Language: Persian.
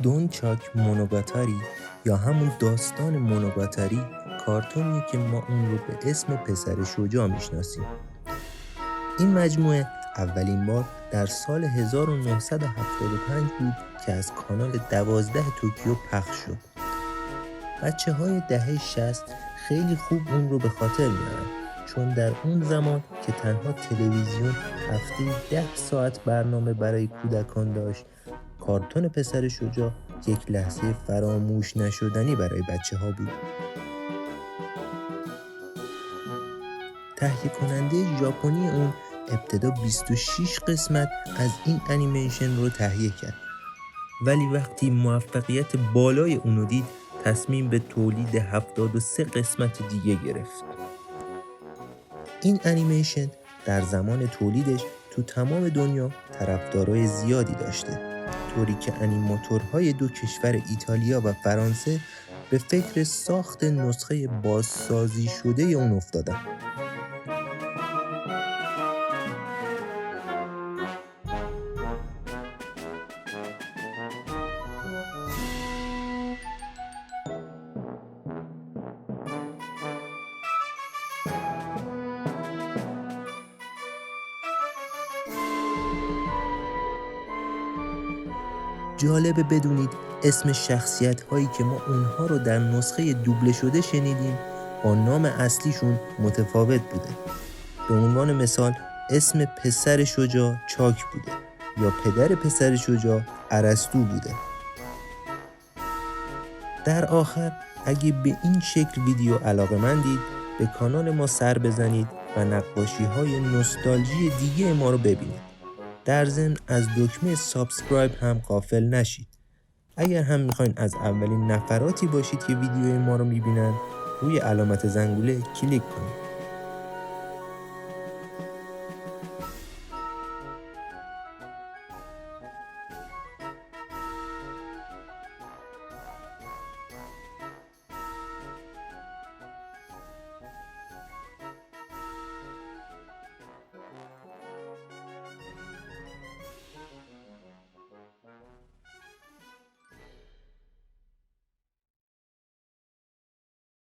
دونچاک مونوگاتاری یا همون داستان مونوگاتاری کارتونی که ما اون رو به اسم پسر شجاع میشناسیم. این مجموعه اولین بار در سال 1975 بود که از کانال 12 توکیو پخش شد. بچه‌های دهه 60 خیلی خوب اون رو به خاطر میارن، چون در اون زمان که تنها تلویزیون هفته 10 ساعت برنامه برای کودکان داشت، کارتون پسر شجاع یک لحظه فراموش نشدنی برای بچه‌ها بود. تهیه کننده ژاپنی اون ابتدا 26 قسمت از این انیمیشن رو تهیه کرد، ولی وقتی موفقیت بالای اونو دید تصمیم به تولید 73 قسمت دیگه گرفت. این انیمیشن در زمان تولیدش تو تمام دنیا طرفدارای زیادی داشته، طوری که انیماتورهای دو کشور ایتالیا و فرانسه به فکر ساخت نسخه بازسازی شده اون افتادن. جالبه بدونید اسم شخصیت هایی که ما اونها رو در نسخه دوبله شده شنیدیم با نام اصلیشون متفاوت بوده. به عنوان مثال اسم پسر شجاع چاک بوده یا پدر پسر شجاع ارسطو بوده. در آخر اگه به این شکل ویدیو علاقه‌مندید به کانال ما سر بزنید و نقاشی های نوستالژی دیگه ما رو ببینید. در ضمن از دکمه سابسکرایب هم غافل نشید. اگر هم میخواین از اولین نفراتی باشید که ویدیوی ما رو میبینن، روی علامت زنگوله کلیک کنید.